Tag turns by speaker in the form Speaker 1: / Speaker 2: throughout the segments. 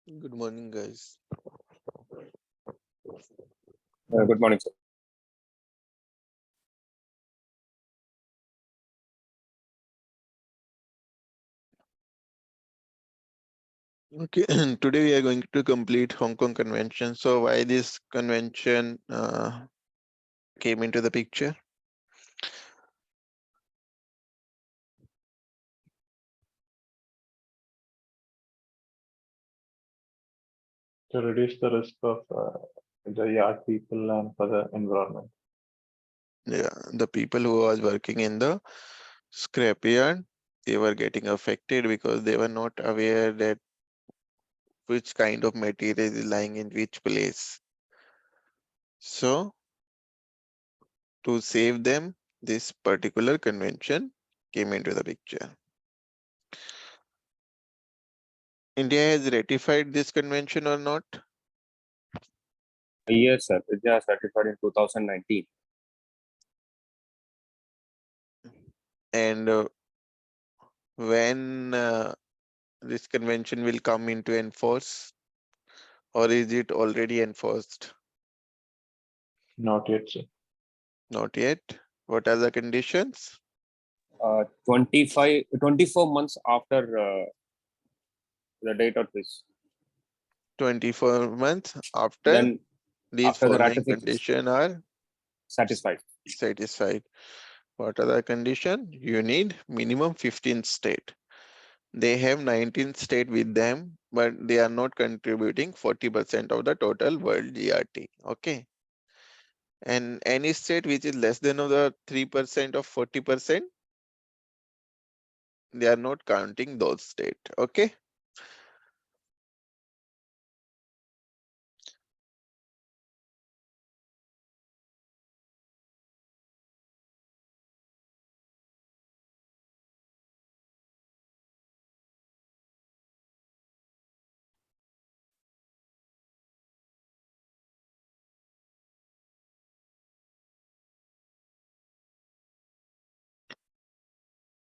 Speaker 1: Good morning, guys.
Speaker 2: Good morning, sir.
Speaker 1: Okay, today we are going to complete Hong Kong Convention. So why this convention came into the picture?
Speaker 3: To reduce the risk of the yard people and for the environment.
Speaker 1: Yeah, the people who was working in the scrapyard, they were getting affected because they were not aware that which kind of material is lying in which place. So to save them, this particular convention came into the picture. India has ratified this convention or not?
Speaker 2: Yes, sir. It was certified in 2019.
Speaker 1: And when this convention will come into enforce, or is it already enforced?
Speaker 3: Not yet, sir.
Speaker 1: Not yet. What are the conditions?
Speaker 2: 24 months after the date of this.
Speaker 1: 24 months after
Speaker 2: Then
Speaker 1: these
Speaker 2: after the
Speaker 1: following
Speaker 2: ratification,
Speaker 1: conditions are
Speaker 2: satisfied.
Speaker 1: satisfied. What are the conditions? You need minimum 15 state. They have 19 state with them, but they are not contributing 40% of the total world GRT. Okay. And any state which is less than of the 3% of 40%, they are not counting those state. Okay.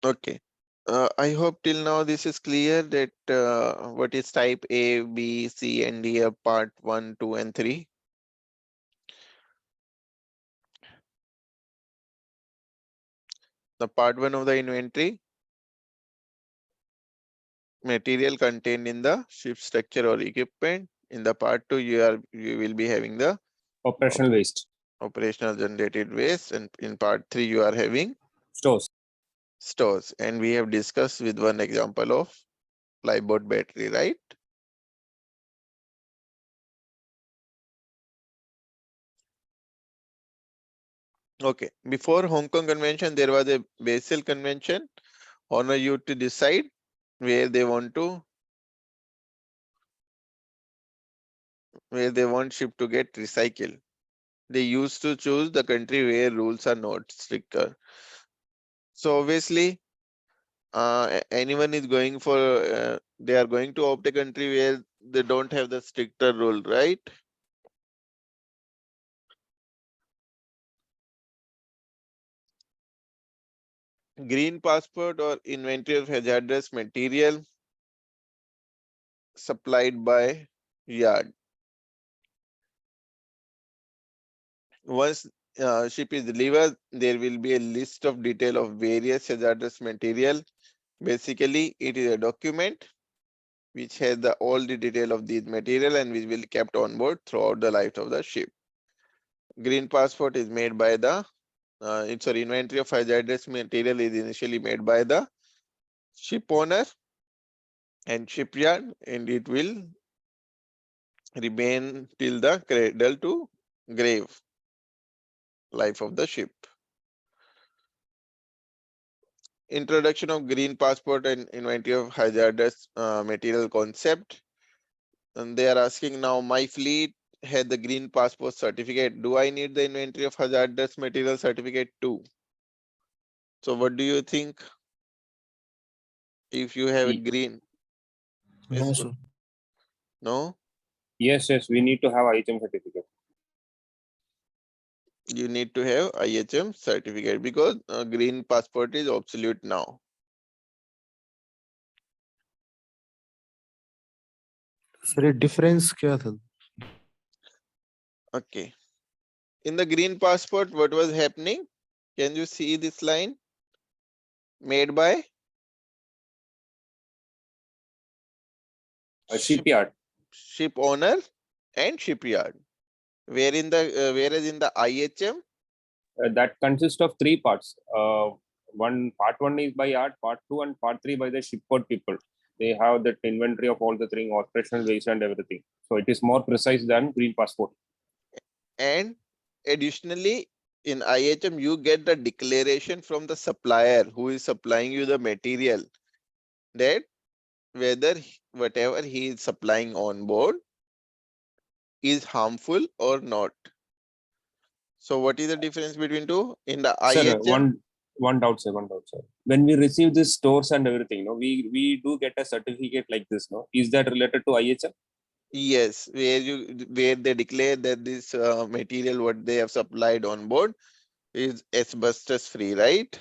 Speaker 1: Okay. I hope till now this is clear that what is type A, B, C, and D are part 1, 2, and 3. The part 1 of the inventory, material contained in the ship structure or equipment. In the part 2, you will be having the
Speaker 2: Operational waste.
Speaker 1: operational generated waste, and in part 3 you are having
Speaker 2: Stores.
Speaker 1: stores. And we have discussed with one example of flyboard battery, right? Okay. Before Hong Kong Convention, there was a Basel Convention on a you to decide where they want ship to get recycled. They used to choose the country where rules are not stricter. So obviously, anyone is going for they are going to opt a country where they don't have the stricter rule, right? Green passport or inventory of hazardous material supplied by yard. Once ship is delivered, there will be a list of detail of various hazardous material. Basically, it is a document which has all the detail of these material and which will be kept on board throughout the life of the ship. Green passport is made by the inventory of hazardous material is initially made by the ship owner and shipyard, and it will remain till the cradle to grave life of the ship. Introduction of green passport and inventory of hazardous material concept. And they are asking now, my fleet had the green passport certificate. Do I need the inventory of hazardous material certificate too? So what do you think? If you have a green,
Speaker 4: No, sir.
Speaker 1: no,
Speaker 2: Yes, we need to have IHM certificate.
Speaker 1: you need to have IHM certificate because green passport is obsolete now.
Speaker 4: Sir ये difference क्या था?
Speaker 1: Okay. In the green passport, what was happening? Can you see this line? Made by
Speaker 2: A shipyard.
Speaker 1: ship owner and shipyard. Whereas in the IHM,
Speaker 2: That consists of three parts. Part one is by yard, part two and part three by the shipboard people. They have that inventory of all the things, operational waste and everything. So it is more precise than green passport.
Speaker 1: and additionally in IHM, you get the declaration from the supplier who is supplying you the material that whether whatever he is supplying on board is harmful or not. So what is the difference between two? In the
Speaker 2: Sir,
Speaker 1: IHM,
Speaker 2: one doubt, sir. One doubt, sir. When we receive these stores and everything, no, we do get a certificate like this, no? Is that related to IHM?
Speaker 1: yes, where they declare that this material what they have supplied on board is asbestos free, right?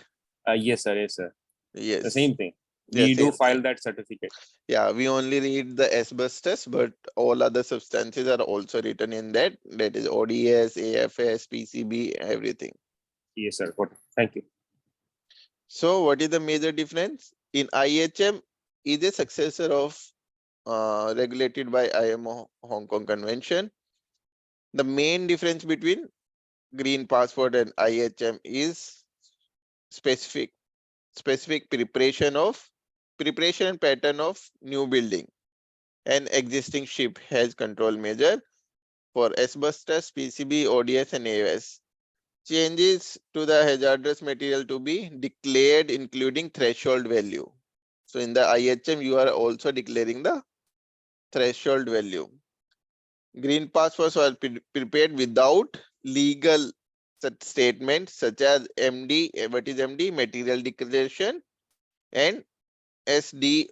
Speaker 2: Yes, sir. Yes, sir. The
Speaker 1: Yes.
Speaker 2: same thing.
Speaker 1: Yeah,
Speaker 2: We do
Speaker 1: same
Speaker 2: file
Speaker 1: thing.
Speaker 2: that certificate.
Speaker 1: Yeah, we only read the asbestos, but all other substances are also written in that. That is ODS, AFS, PCB, everything.
Speaker 2: Yes, sir. Got it. Thank you.
Speaker 1: So what is the major difference? In IHM is a successor of regulated by IMO Hong Kong Convention. The main difference between green passport and IHM is specific preparation and pattern of new building. An existing ship has control measure for asbestos, PCB, ODS, and AOS. Changes to the hazardous material to be declared, including threshold value. So in the IHM, you are also declaring the threshold value. Green passports are prepared without legal statements such as MD, what is MD? Material declaration, and SDOC.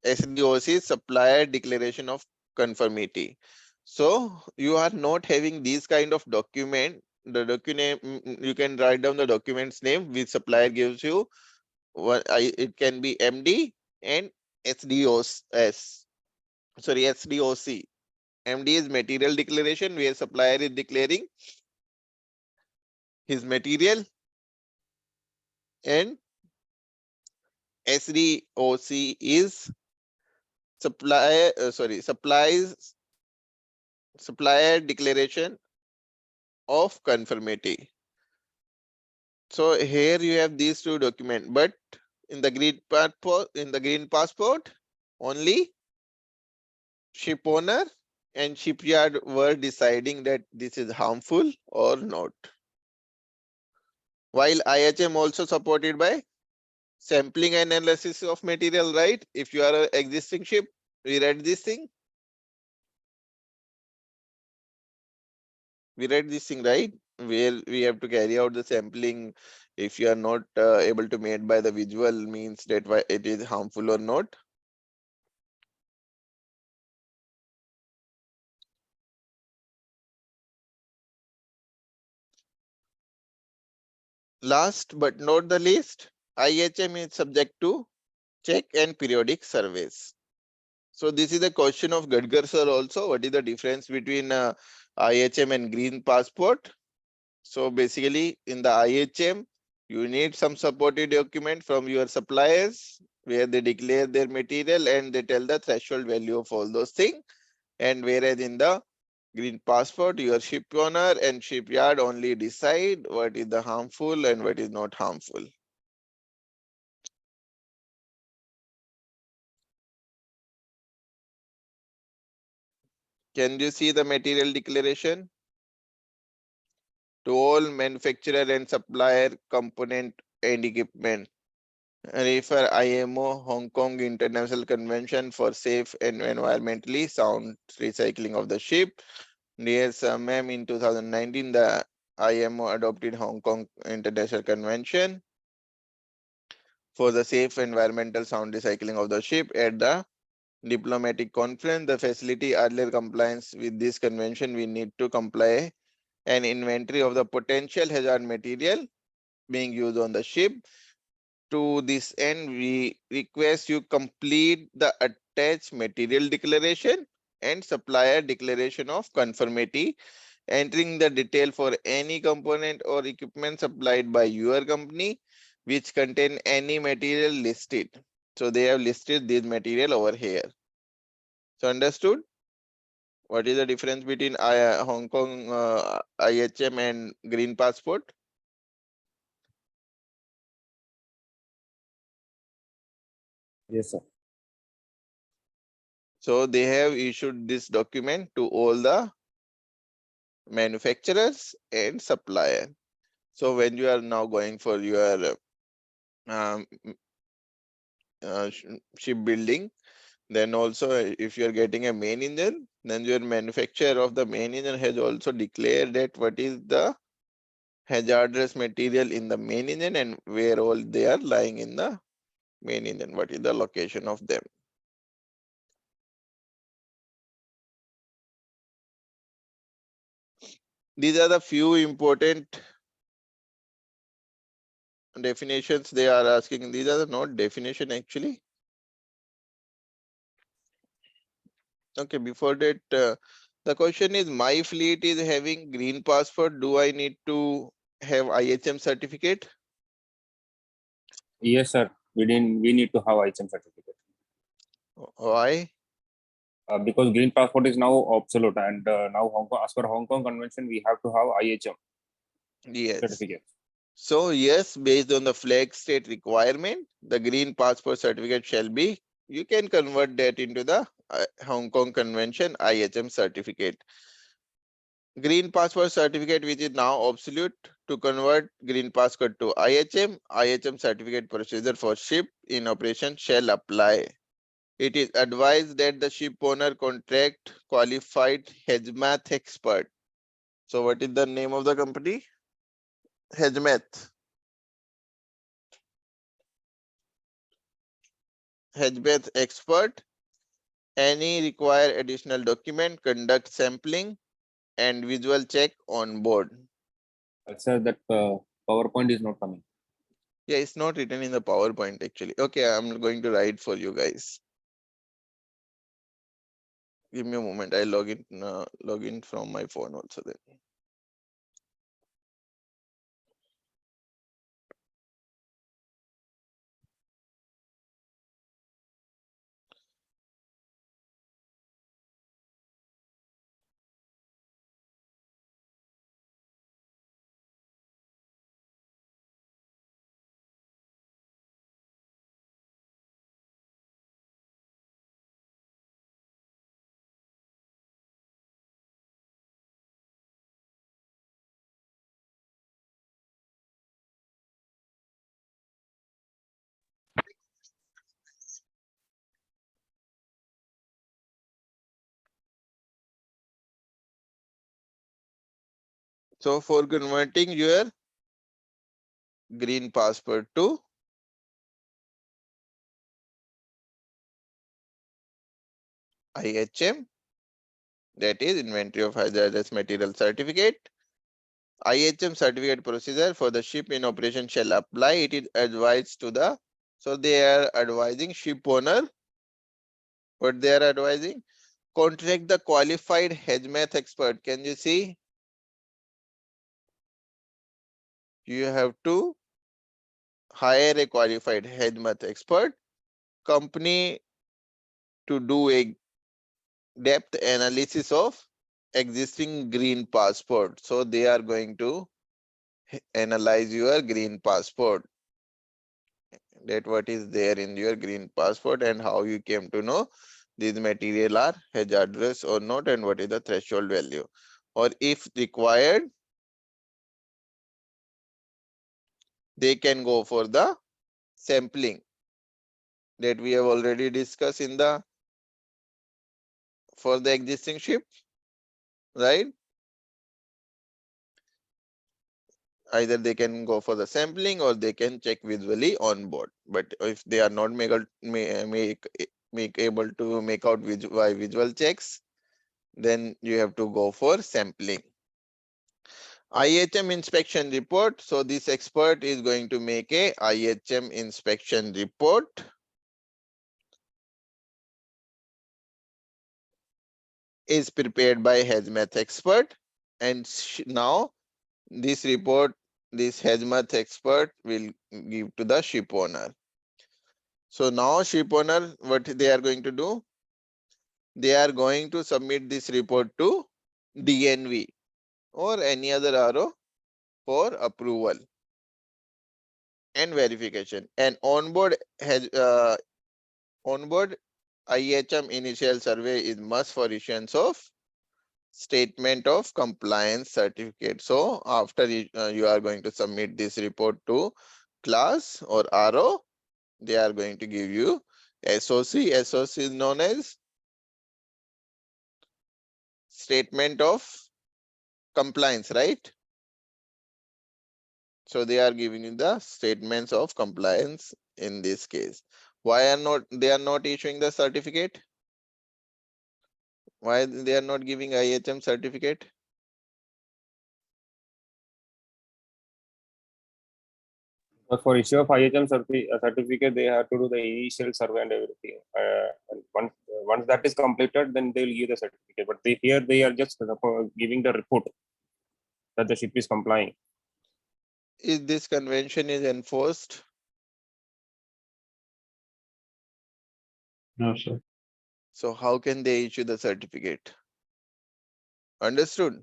Speaker 1: SDOC is supplier declaration of conformity. So you are not having these kind of document. The document you can write down the document's name which supplier gives you. It can be MD and SDOS. Sorry, SDOC. MD is material declaration where supplier is declaring his material, and SDOC is supplier declaration of conformity. So here you have these two documents, but in the green passport, only ship owner and shipyard were deciding that this is harmful or not. While IHM also supported by sampling and analysis of material, right? If you are an existing ship, we read this thing. We read this thing, right? Where we have to carry out the sampling. If you are not able to made by the visual, means that why it is harmful or not. Last but not the least, IHM is subject to check and periodic surveys. So this is a question of Gadgar sir also. What is the difference between IHM and green passport? So basically in the IHM, you need some supporting document from your suppliers where they declare their material and they tell the threshold value of all those things. And whereas in the green passport, your ship owner and shipyard only decide what is the harmful and what is not harmful. Can you see the material declaration? To all manufacturer and supplier component and equipment. Refer IMO Hong Kong International Convention for Safe and Environmentally Sound Recycling of the Ship. Dear Sir, ma'am, in 2019, the IMO adopted Hong Kong International Convention for the safe environmental sound recycling of the ship. At the diplomatic conference, the facility earlier compliance with this convention, we need to comply an inventory of the potential hazard material being used on the ship to this end, we request you complete the attached material declaration and supplier declaration of conformity, entering the detail for any component or equipment supplied by your company which contain any material listed. So they have listed this material over here. So understood? What is the difference between Hong Kong IHM and green passport?
Speaker 2: Yes, sir.
Speaker 1: So they have issued this document to all the manufacturers and supplier. So when you are now going for your um, shipbuilding, then also if you are getting a main engine, then your manufacturer of the main engine has also declared that what is the hazardous material in the main engine and where all they are lying in the main engine, what is the location of them. These are the few important definitions they are asking. These are not definition actually. Okay, before that, the question is, my fleet is having green passport. Do I need to have IHM certificate?
Speaker 2: Yes, sir. We need to have IHM certificate.
Speaker 1: Why?
Speaker 2: Because green passport is now obsolete, and now Hong Kong, as per Hong Kong Convention, we have to have IHM
Speaker 1: Yes.
Speaker 2: certificate.
Speaker 1: So yes, based on the flag state requirement, the green passport certificate shall be, you can convert that into the Hong Kong Convention IHM certificate. Green passport certificate which is now obsolete, to convert green passport to IHM certificate procedure for ship in operation shall apply. It is advised that the ship owner contract qualified HMAT expert. So what is the name of the company? HMAT. HMAT expert. Any require additional document, conduct sampling and visual check on board.
Speaker 2: Sir, that PowerPoint is not coming.
Speaker 1: Yeah, it's not written in the PowerPoint actually. Okay, I'm going to write for you guys. Give me a moment. I'll log in from my phone also then. So for converting your green passport to IHM, that is inventory of hazardous material certificate, IHM certificate procedure for the ship in operation shall apply. It is advised to the, so they are advising ship owner, what they are advising, contract the qualified HMAT expert. Can you see? You have to hire a qualified HMAT expert company to do a depth analysis of existing green passport. So they are going to analyze your green passport, that what is there in your green passport and how you came to know these material are hazardous or not and what is the threshold value. Or if required, they can go for the sampling that we have already discussed in the for the existing ship, right? Either they can go for the sampling or they can check visually on board. But if they are not make able to make out visual checks, then you have to go for sampling. IHM inspection report. So this expert is going to make a IHM inspection report. Is prepared by hazmat expert, and now this report, this hazmat expert will give to the ship owner. So now ship owner, what they are going to do? They are going to submit this report to DNV or any other RO for approval and verification. And onboard onboard IHM initial survey is must for issuance of statement of compliance certificate. So after you are going to submit this report to class or RO, they are going to give you SOC. SOC is known as statement of compliance, right? So they are giving you the statements of compliance in this case. Why are not they are not issuing the certificate? Why they are not giving IHM certificate?
Speaker 2: But for issue of IHM certificate, they have to do the initial survey and everything. And once that is completed, then they will give the certificate. But here they are just giving the report that the ship is complying.
Speaker 1: Is this convention is enforced?
Speaker 3: No, sir.
Speaker 1: So how can they issue the certificate? Understood?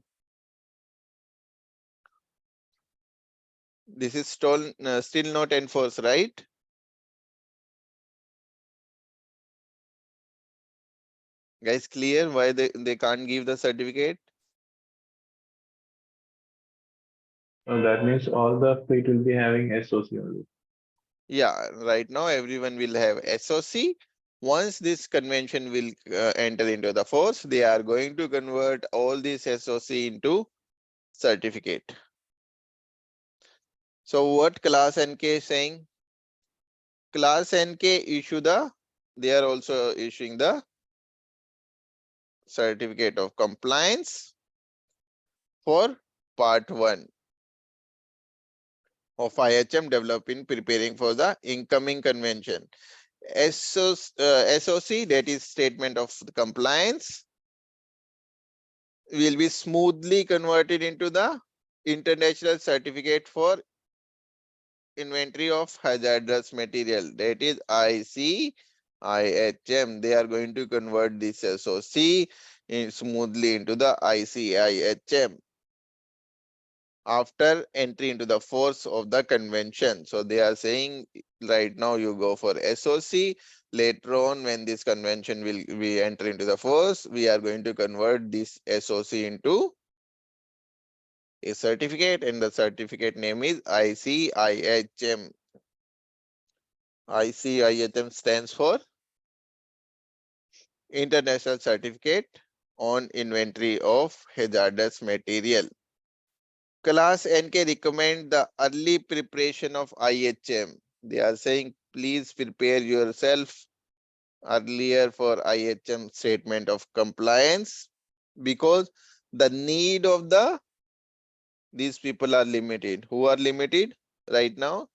Speaker 1: This is still not enforced, right? Guys, clear why they can't give the certificate?
Speaker 3: That means all the fleet will be having SOC only.
Speaker 1: Yeah, right now everyone will have SOC. Once this convention will enter into the force, they are going to convert all this SOC into certificate. So what class NK is saying? Class NK they are also issuing the certificate of compliance for part 1 of IHM developing preparing for the incoming convention. SOC, that is statement of compliance, will be smoothly converted into the international certificate for inventory of hazardous material, that is ICIHM. They are going to convert this SOC smoothly into the ICIHM after entry into the force of the convention. So they are saying right now you go for SOC. Later on, when this convention will be enter into the force, we are going to convert this SOC into a certificate, and the certificate name is ICIHM. ICIHM stands for International Certificate on Inventory of Hazardous Material. Class NK recommend the early preparation of IHM. They are saying please prepare yourself earlier for IHM statement of compliance, because the need of these people are limited. Who are limited right now?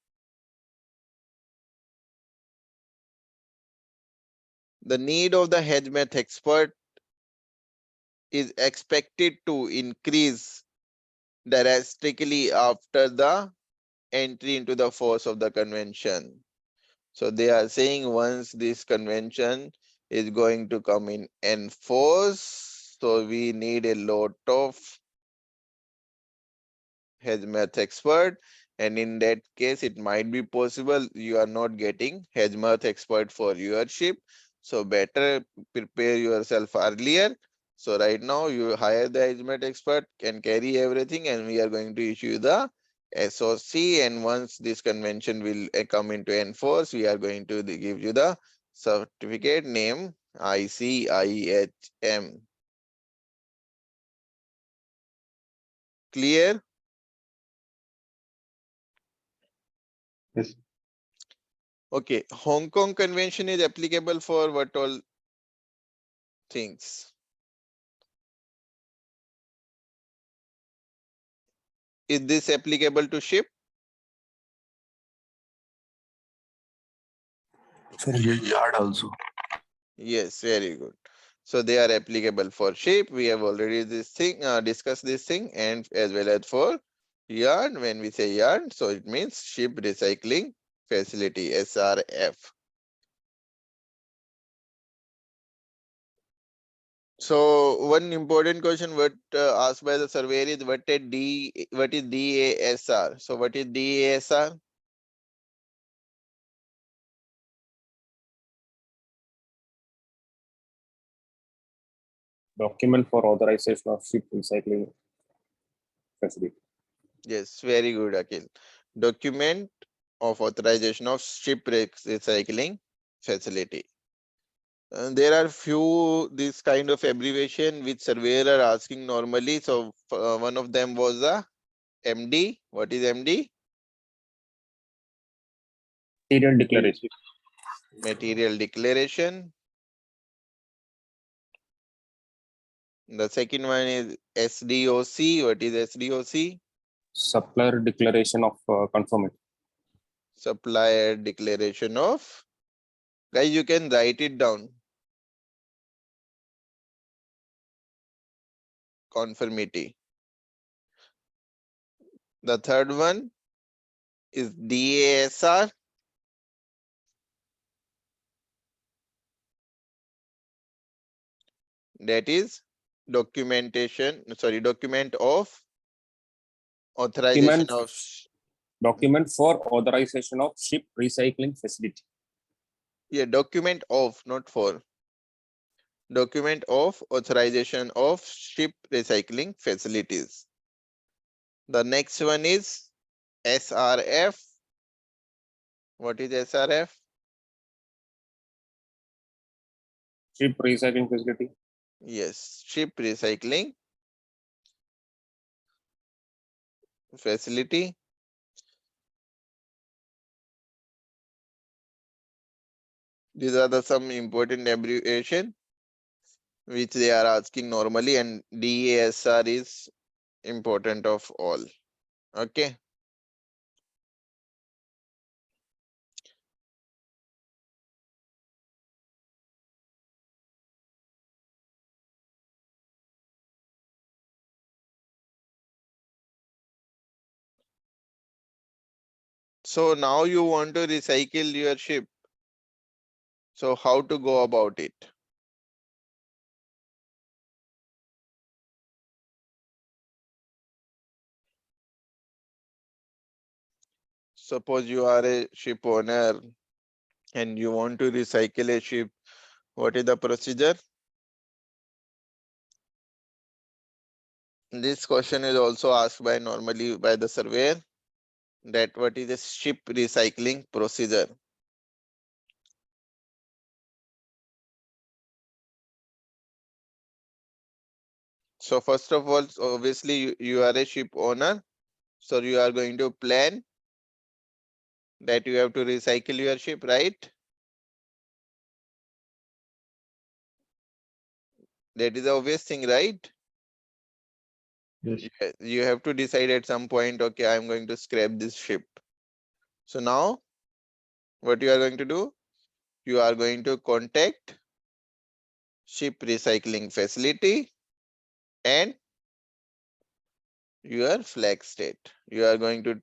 Speaker 1: The need of the hazmat expert is expected to increase drastically after the entry into the force of the convention. So they are saying once this convention is going to come in force, so we need a lot of hazmat expert, and in that case it might be possible you are not getting hazmat expert for your ship, so better prepare yourself earlier. So right now you hire the hazmat expert, can carry everything, and we are going to issue the SOC, and once this convention will come into enforce, we are going to give you the certificate name ICIHM. Clear?
Speaker 3: Yes.
Speaker 1: Okay, Hong Kong Convention is applicable for what all things? Is this applicable to ship?
Speaker 4: Sir, yard also.
Speaker 1: Yes, very good. So they are applicable for ship. We have already discussed this thing, and as well as for yard. When we say yard, so it means ship recycling facility, SRF. So one important question what asked by the surveyor is what is DASR? So what is DASR?
Speaker 2: Document for authorization of ship recycling facility.
Speaker 1: Yes, very good, Akhil. Document of authorization of ship recycling facility. There are few this kind of abbreviation which surveyor are asking normally. So one of them was the MD. What is MD?
Speaker 2: Material declaration.
Speaker 1: Material declaration. The second one is SDOC. What is SDOC?
Speaker 2: Supplier declaration of conformity.
Speaker 1: Supplier declaration of. Guys, you can write it down. Conformity. The third one is DASR. That is document of authorization of.
Speaker 2: Document for authorization of ship recycling facility.
Speaker 1: Yeah, document of, not for. Document of authorization of ship recycling facilities. The next one is SRF. What is SRF?
Speaker 2: Ship recycling facility.
Speaker 1: Yes, ship recycling facility. These are the some important abbreviation which they are asking normally, and DASR is important of all. Okay. So now you want to recycle your ship. So how to go about it? Suppose you are a ship owner and you want to recycle a ship. What is the procedure? This question is also asked by normally by the surveyor, that what is a ship recycling procedure? So first of all, obviously you are a ship owner. So you are going to plan that you have to recycle your ship, right? That is the obvious thing, right?
Speaker 3: Yes.
Speaker 1: You have to decide at some point, okay, I'm going to scrap this ship. So now what you are going to do? You are going to contact ship recycling facility and your flag state. You are going to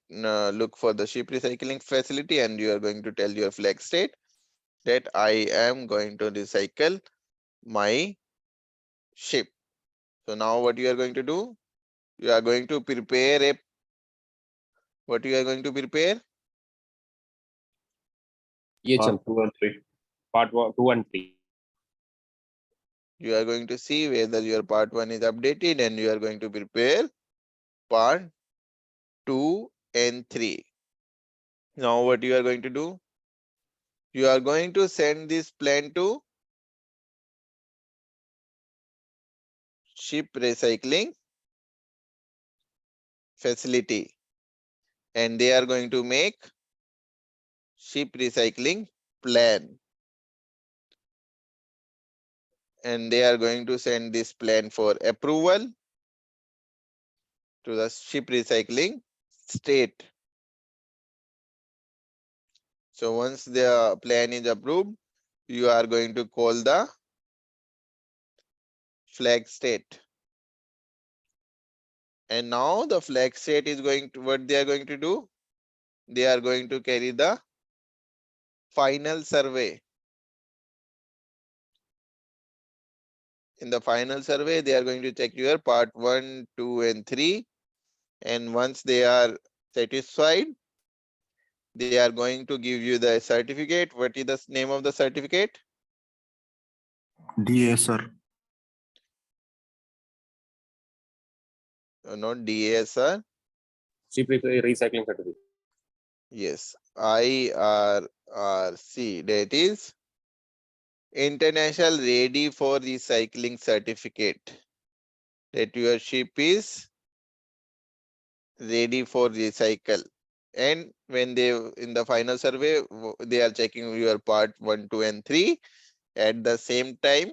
Speaker 1: look for the ship recycling facility and you are going to tell your flag state that I am going to recycle my ship. So now what you are going to do? You are going to prepare a, what you are going to prepare?
Speaker 2: IHM
Speaker 3: Part 2 and 3.
Speaker 2: part 2 and 3.
Speaker 1: You are going to see whether your part 1 is updated and you are going to prepare part 2 and 3. Now what you are going to do? You are going to send this plan to ship recycling facility and they are going to make ship recycling plan and they are going to send this plan for approval to the ship recycling state. So once the plan is approved, you are going to call the flag state. And now the flag state is going to, what they are going to do? They are going to carry the final survey. In the final survey, they are going to check your part 1, 2, and 3. And once they are satisfied, they are going to give you the certificate. What is the name of the certificate?
Speaker 4: DSR.
Speaker 1: Not DASR.
Speaker 2: Ship recycling certificate.
Speaker 1: Yes, IRRC. That is International Ready for Recycling Certificate. That your ship is ready for recycle. And when they in the final survey, they are checking your part 1, 2, and 3. At the same time,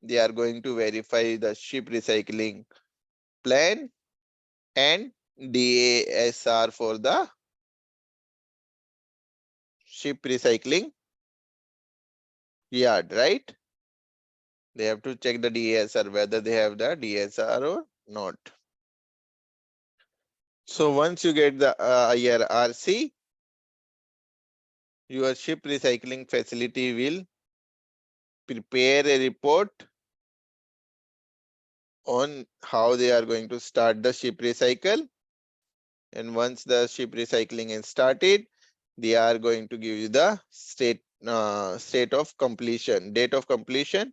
Speaker 1: they are going to verify the ship recycling plan and DASR for the ship recycling yard, right? They have to check the DASR whether they have the DASR or not. So once you get the IRRC, your ship recycling facility will prepare a report on how they are going to start the ship recycle. And once the ship recycling is started, they are going to give you the state of completion, date of completion,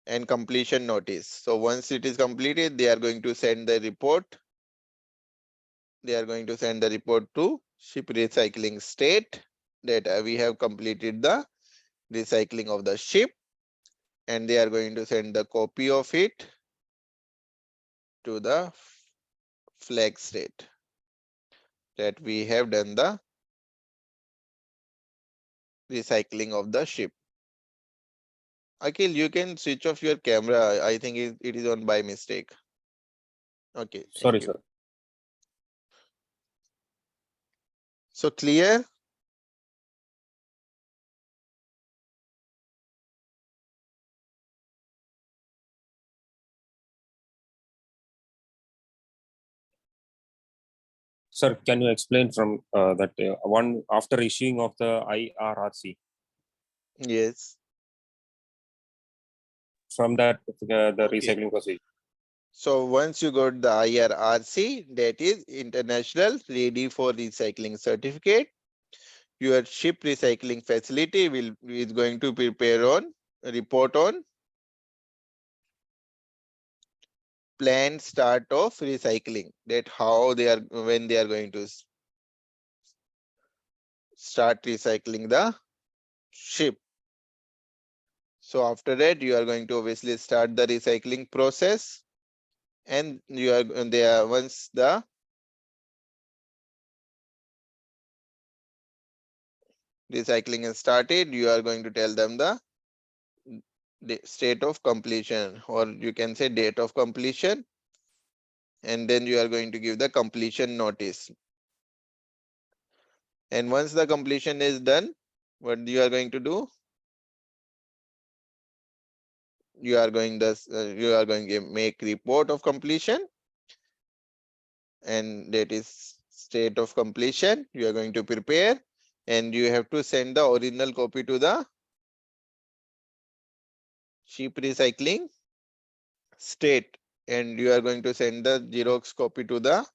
Speaker 1: and completion notice. So once it is completed, they are going to send the report. They are going to send the report to ship recycling state that we have completed the recycling of the ship, and they are going to send the copy of it to the flag state that we have done the recycling of the ship. Akhil, you can switch off your camera. I think it is on by mistake. Okay, thank
Speaker 2: Sorry,
Speaker 1: you.
Speaker 2: sir.
Speaker 1: So clear?
Speaker 2: Sir, can you explain from that one after issuing of the IRRC?
Speaker 1: Yes.
Speaker 2: From that, the
Speaker 1: Okay.
Speaker 2: recycling procedure.
Speaker 1: So once you got the IRRC, that is International Ready for Recycling Certificate, your ship recycling facility is going to prepare on report on planned start of recycling. That how they are when they are going to start recycling the ship. So after that, you are going to obviously start the recycling process, and you are there once the recycling is started, you are going to tell them the state of completion, or you can say date of completion, and then you are going to give the completion notice. And once the completion is done, what you are going to do? You are going to make report of completion, and that is state of completion. You are going to prepare, and you have to send the original copy to the ship recycling state, and you are going to send the Xerox copy to the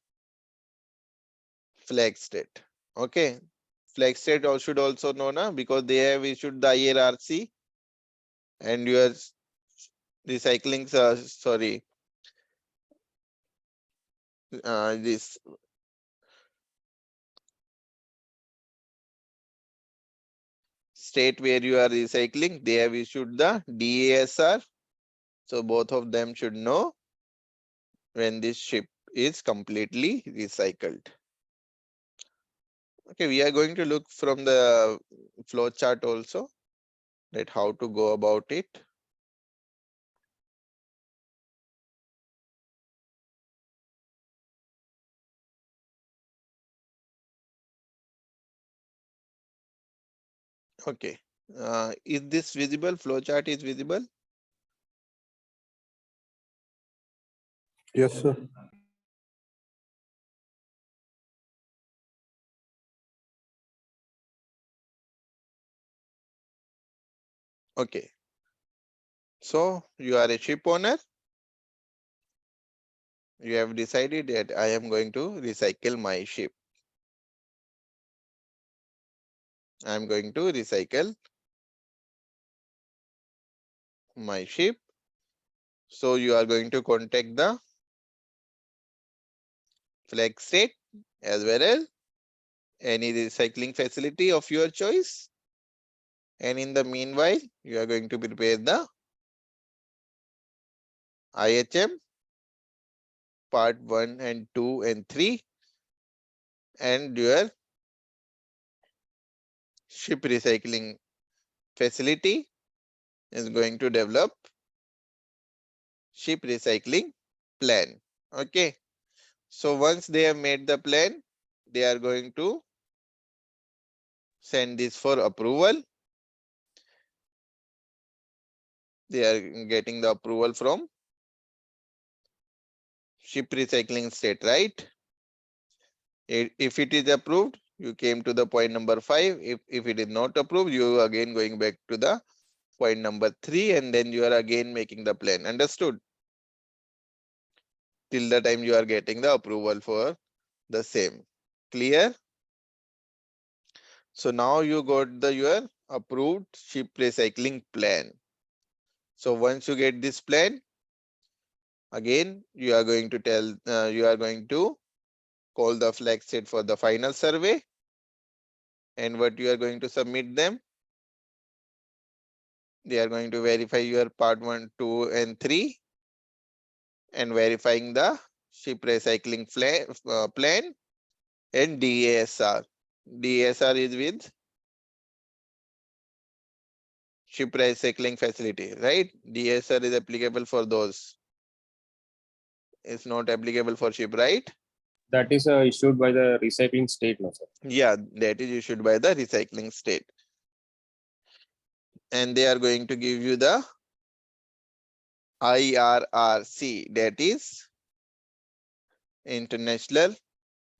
Speaker 1: flag state. Okay. Flag state should also know na, because they have issued the IRRC, and your recycling this state where you are recycling, they have issued the DASR. So both of them should know when this ship is completely recycled. Okay, we are going to look from the flow chart also, that how to go about it. Okay. Is this visible? Flowchart is visible?
Speaker 4: Yes, sir.
Speaker 1: Okay. So you are a ship owner. You have decided that I am going to recycle my ship. I am going to recycle my ship. So you are going to contact the flag state as well as any recycling facility of your choice. And in the meanwhile, you are going to prepare the IHM part 1 and 2 and 3 and your ship recycling facility is going to develop ship recycling plan. Okay. So once they have made the plan, they are going to send this for approval. They are getting the approval from ship recycling state, right? If it is approved, you came to the point number 5. If it is not approved, you again going back to the point number 3 and then you are again making the plan. Understood? Till the time you are getting the approval for the same. Clear? So now you got the your approved ship recycling plan. So once you get this plan, again you are going to you are going to call the flag state for the final survey. And what you are going to submit them? They are going to verify your part 1, 2, and 3 and verifying the ship recycling plan and DASR. DASR is with ship recycling facility, right? DASR is applicable for those. It's not applicable for ship, right?
Speaker 2: That is issued by the recycling state, no, sir.
Speaker 1: Yeah, that is issued by the recycling state. And they are going to give you the IRRC, that is International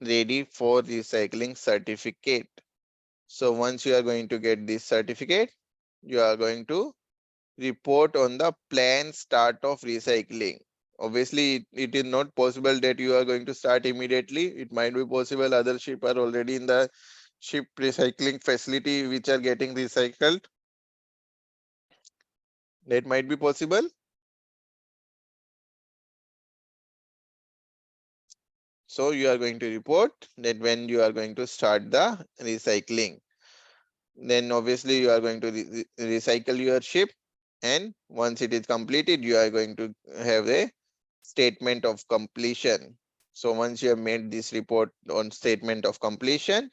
Speaker 1: Ready for Recycling Certificate. So once you are going to get this certificate, you are going to report on the planned start of recycling. Obviously, it is not possible that you are going to start immediately. It might be possible other ship are already in the ship recycling facility which are getting recycled. That might be possible. So you are going to report that when you are going to start the recycling. Then obviously you are going to recycle your ship, and once it is completed, you are going to have a statement of completion. So once you have made this report on statement of completion,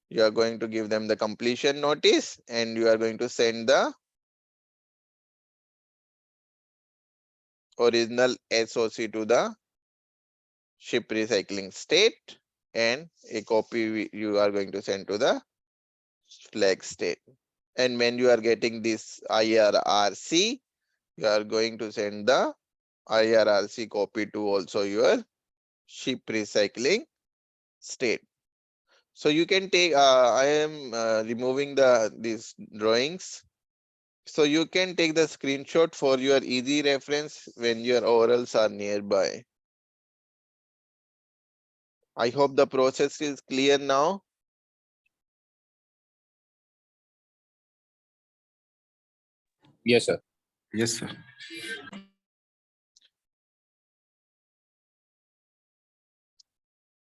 Speaker 1: you are going to give them the completion notice and you are going to send the original SOC to the ship recycling state, and a copy you are going to send to the flag state. And when you are getting this IRRC, you are going to send the IRRC copy to also your ship recycling state. So you can take, I am removing these drawings. So you can take the screenshot for your easy reference when your orals are nearby. I hope the process is clear now.
Speaker 2: Yes, sir.
Speaker 4: Yes, sir.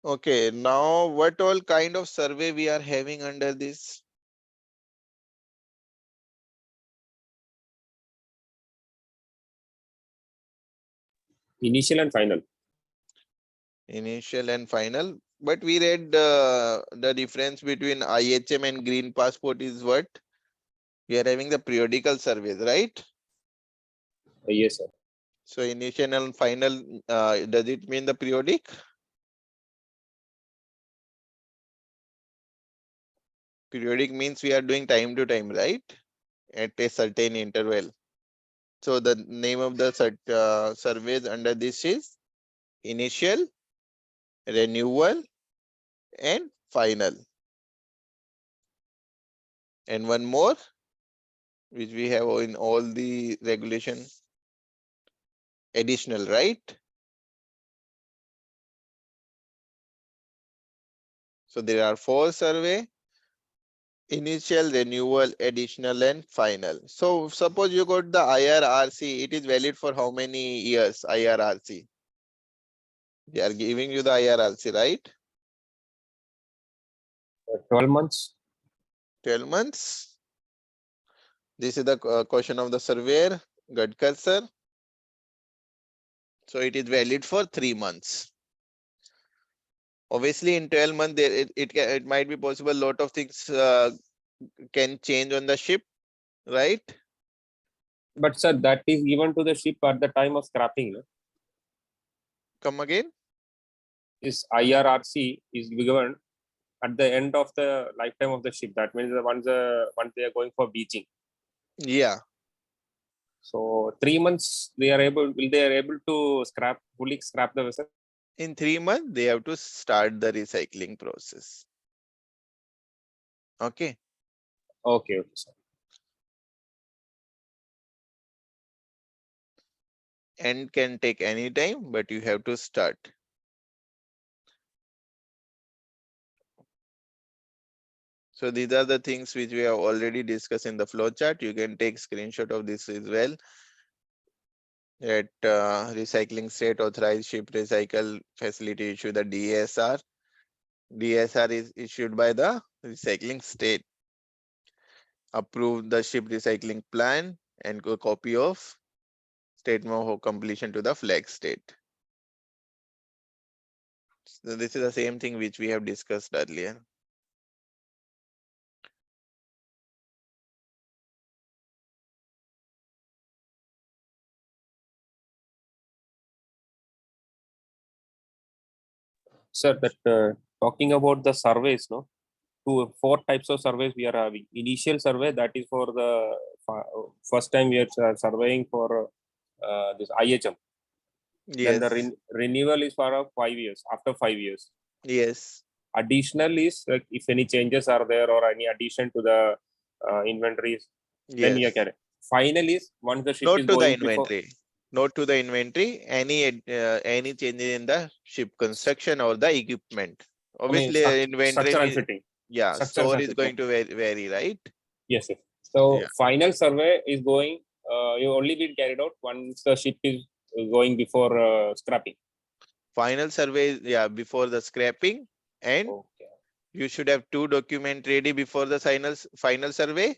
Speaker 1: Okay, now what all kind of survey we are having under this?
Speaker 2: Initial and final.
Speaker 1: Initial and final. But we read the difference between IHM and green passport is what? We are having the periodical surveys, right?
Speaker 2: Yes, sir.
Speaker 1: So initial and final, does it mean the periodic? Periodic means we are doing time to time, right? At a certain interval. So the name of the surveys under this is initial, renewal, and final. And one more, which we have in all the regulation, additional, right? So there are 4 survey: initial, renewal, additional, and final. So suppose you got the IRRC, it is valid for how many years? IRRC. They are giving you the IRRC, right?
Speaker 2: 12 months.
Speaker 1: 12 months. This is the question of the surveyor, Gadkar sir. So it is valid for 3 months. Obviously, in 12 months, it might be possible lot of things can change on the ship, right?
Speaker 2: But sir, that is given to the ship at the time of scrapping. No?
Speaker 1: Come again?
Speaker 2: This IRRC is given at the end of the lifetime of the ship. That means once they are going for beaching.
Speaker 1: Yeah.
Speaker 2: So 3 months they are able to fully scrap the vessel.
Speaker 1: In 3 months, they have to start the recycling process. Okay.
Speaker 2: Okay, sir.
Speaker 1: End can take any time, but you have to start. So these are the things which we have already discussed in the flowchart. You can take screenshot of this as well. At recycling state, authorized ship recycle facility issue the DSR. DSR is issued by the recycling state. Approve the ship recycling plan and a copy of statement of completion to the flag state. So this is the same thing which we have discussed earlier.
Speaker 2: Sir, that talking about the surveys, no, 4 types of surveys we are having. Initial survey, that is for the first time we are surveying for this IHM.
Speaker 1: Yes.
Speaker 2: Then the renewal is for 5 years. After 5 years.
Speaker 1: Yes.
Speaker 2: Additional is like if any changes are there or any addition to the inventories, then you
Speaker 1: Yes.
Speaker 2: can. Final is once the ship
Speaker 1: Not
Speaker 2: is
Speaker 1: to the
Speaker 2: going
Speaker 1: inventory. Not to the inventory. Any changes in the ship construction or the equipment. Obviously, inventory.
Speaker 2: structure and fitting.
Speaker 1: Yeah,
Speaker 2: Structures
Speaker 1: store
Speaker 2: and
Speaker 1: is
Speaker 2: fitting.
Speaker 1: going to vary, right?
Speaker 2: Yes, yes. So
Speaker 1: Yeah.
Speaker 2: final survey is going. You only be carried out once the ship is going before scrapping.
Speaker 1: Final survey, yeah, before the scrapping, and
Speaker 2: Okay.
Speaker 1: you should have 2 documents ready before the final survey.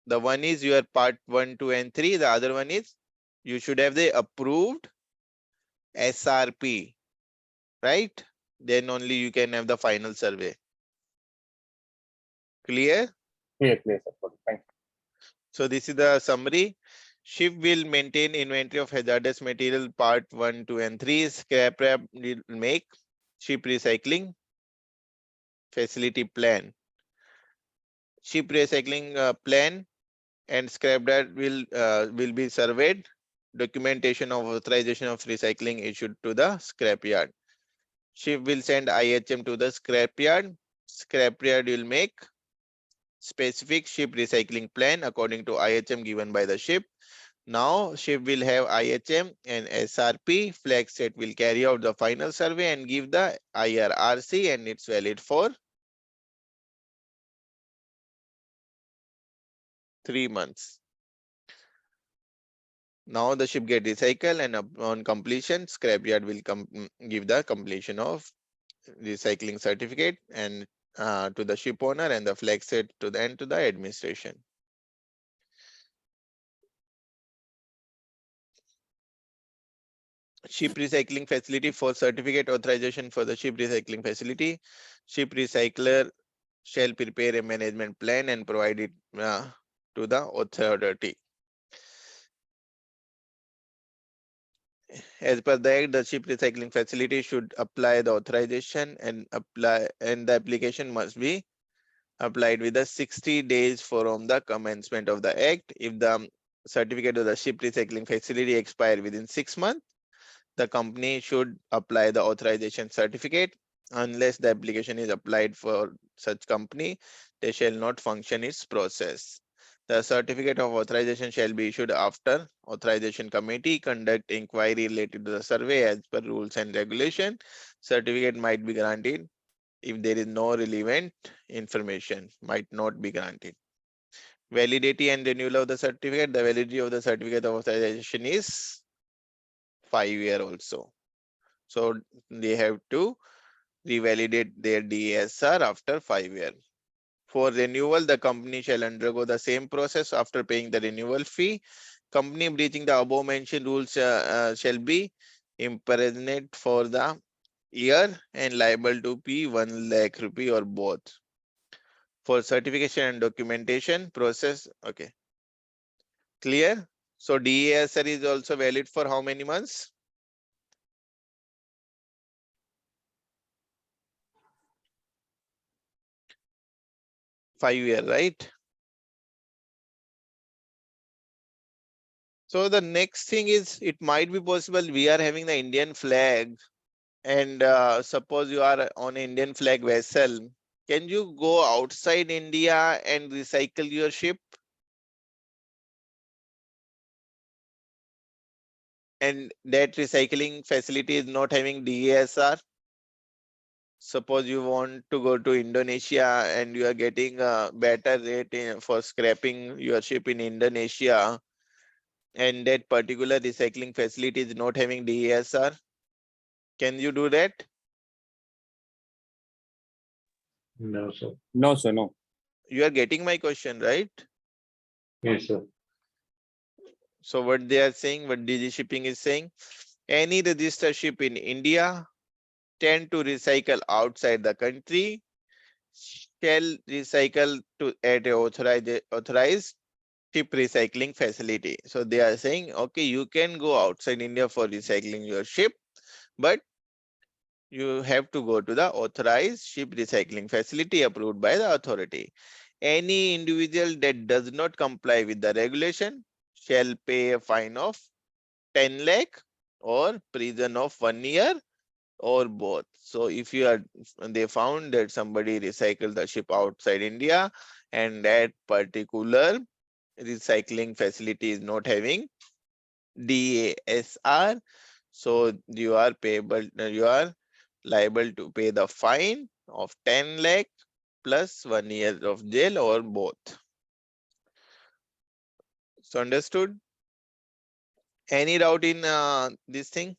Speaker 1: The one is your part 1, 2, and 3. The other one is you should have the approved SRP, right? Then only you can have the final survey. Clear?
Speaker 2: Clear, sir. Thank you.
Speaker 1: So this is the summary. Ship will maintain inventory of hazardous material part 1, 2, and 3. Scrap will make ship recycling facility plan. Ship recycling plan and scrapyard will be surveyed. Documentation of authorization of recycling issued to the scrapyard. Ship will send IHM to the scrapyard. Scrapyard will make specific ship recycling plan according to IHM given by the ship. Now ship will have IHM and SRP. Flag state will carry out the final survey and give the IRRC, and it's valid for 3 months. Now the ship get recycled, and upon completion, scrapyard will give the completion of recycling certificate and to the ship owner, and the flag set to the administration. Ship recycling facility for certificate authorization for the ship recycling facility. Ship recycler shall prepare a management plan and provide it to the authority. As per the act, the ship recycling facility should apply the authorization and the application must be applied with the 60 days from the commencement of the act. If the certificate of the ship recycling facility expire within 6 months, the company should apply the authorization certificate. Unless the application is applied for such company, they shall not function its process. The certificate of authorization shall be issued after authorization committee conduct inquiry related to the survey as per rules and regulation. Certificate might be granted if there is no relevant information, might not be granted. Validity and renewal of the certificate. The validity of the certificate of authorization is 5 years also. So they have to revalidate their DSR after 5 years. For renewal, the company shall undergo the same process after paying the renewal fee. Company breaching the above mentioned rules shall be imprisoned for the year and liable to pay 1 lakh rupee or both. For certification and documentation process, okay, clear? So DASR is also valid for how many months? Five years, right? So the next thing is, it might be possible we are having the Indian flag, and suppose you are on Indian flag vessel. Can you go outside India and recycle your ship? And that recycling facility is not having DASR. Suppose you want to go to Indonesia and you are getting a better rate for scrapping your ship in Indonesia, and that particular recycling facility is not having DASR. Can you do that?
Speaker 3: No, sir.
Speaker 2: No, sir, no.
Speaker 1: You are getting my question, right?
Speaker 3: Yes, sir.
Speaker 1: So what they are saying, what DG Shipping is saying, any registered ship in India tend to recycle outside the country shall recycle to at a authorized ship recycling facility. So they are saying, okay, you can go outside India for recycling your ship, but you have to go to the authorized ship recycling facility approved by the authority. Any individual that does not comply with the regulation shall pay a fine of 10 lakh or prison of 1 year or both. So if you are, they found that somebody recycled the ship outside India and that particular recycling facility is not having DASR, so you are payable, you are liable to pay the fine of 10 lakh plus 1 year of jail or both. So understood? Any doubt in this thing?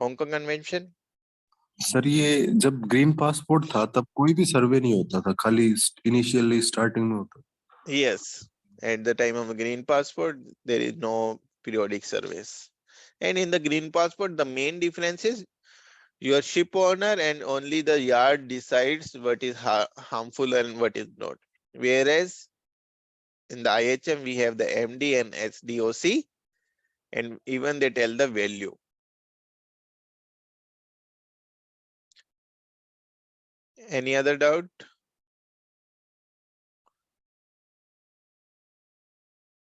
Speaker 1: Hong Kong convention?
Speaker 4: Sir ये जब green passport था तब कोई भी सर्वे नहीं होता था, खाली इनिशियली स्टार्टिंग में होता.
Speaker 1: Yes, at the time of a green passport there is no periodic surveys, and in the green passport the main difference is your ship owner and only the yard decides what is harmful and what is not, whereas in the IHM we have the MD and SDOC, and even they tell the value. Any other doubt?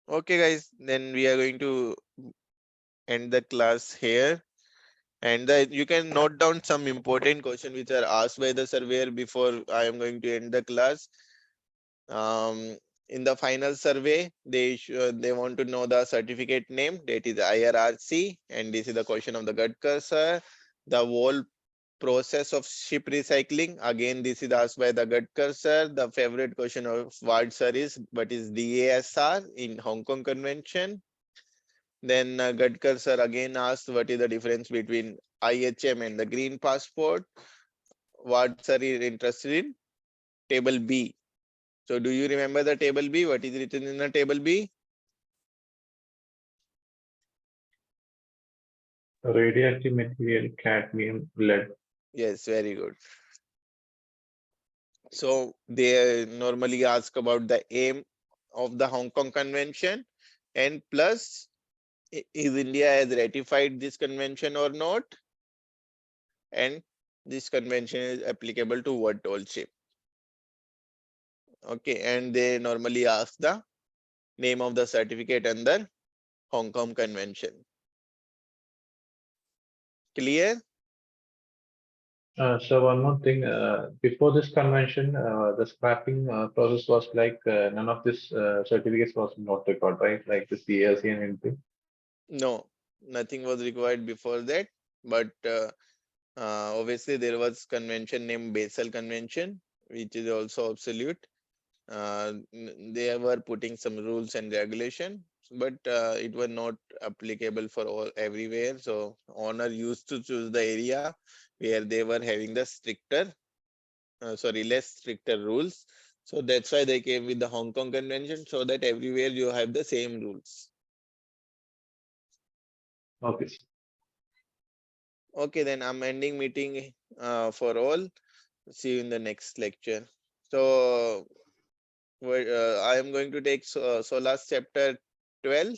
Speaker 1: Okay guys, then we are going to end the class here, and you can note down some important questions which are asked by the surveyor before I am going to end the class. In the final survey, they want to know the certificate name, that is IRRC, and this is the question of the gut cursor. The whole process of ship recycling, again this is asked by the gut cursor. The favorite question of Ward sir is what is DASR in Hong Kong Convention. Then gut cursor again asked what is the difference between IHM and the green passport. Ward sir is interested in table B. So do you remember the table B? What is written in the table B?
Speaker 3: Radioactive material, cadmium, lead.
Speaker 1: Yes, very good. So they normally ask about the aim of the Hong Kong Convention, and plus is India has ratified this convention or not, and This convention is applicable to what all ship. Okay, and they normally ask the name of the certificate under Hong Kong Convention. Clear?
Speaker 3: So one more thing, before this convention, the scrapping process was like none of this certificates was not required, right? Like the CLC and anything.
Speaker 1: No, nothing was required before that, but obviously there was convention named Basel Convention, which is also obsolete. They were putting some rules and regulation, but it was not applicable for all everywhere. So owner used to choose the area where they were having the stricter, less stricter rules. So that's why they came with the Hong Kong Convention, so that everywhere you have the same rules.
Speaker 3: Okay.
Speaker 1: Okay, then I'm ending meeting for all. See you in the next lecture. So I am going to take SOLAS chapter 12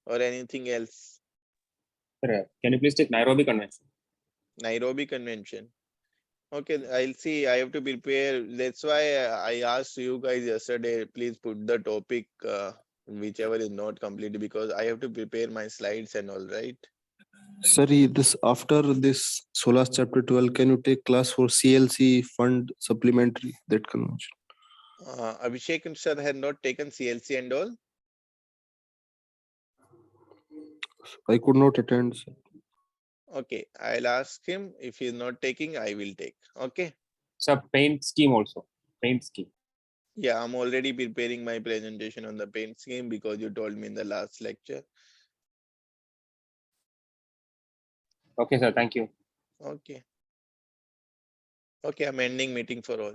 Speaker 1: or anything else.
Speaker 2: Sir, can you please take Nairobi Convention?
Speaker 1: Nairobi Convention. Okay, I'll see. I have to prepare. That's why I asked you guys yesterday, please put the topic whichever is not completed, because I have to prepare my slides and all, right?
Speaker 4: Sir, this after this SOLAS chapter 12, can you take class for CLC fund supplementary, that convention?
Speaker 1: Abhishek sir had not taken CLC and all.
Speaker 4: I could not attend, sir.
Speaker 1: Okay, I'll ask him. If he's not taking, I will take. Okay.
Speaker 2: Sir, paint scheme also. Paint scheme.
Speaker 1: Yeah, I'm already preparing my presentation on the paint scheme because you told me in the last lecture.
Speaker 2: Okay, sir. Thank you.
Speaker 1: Okay. Okay, I'm ending meeting for all.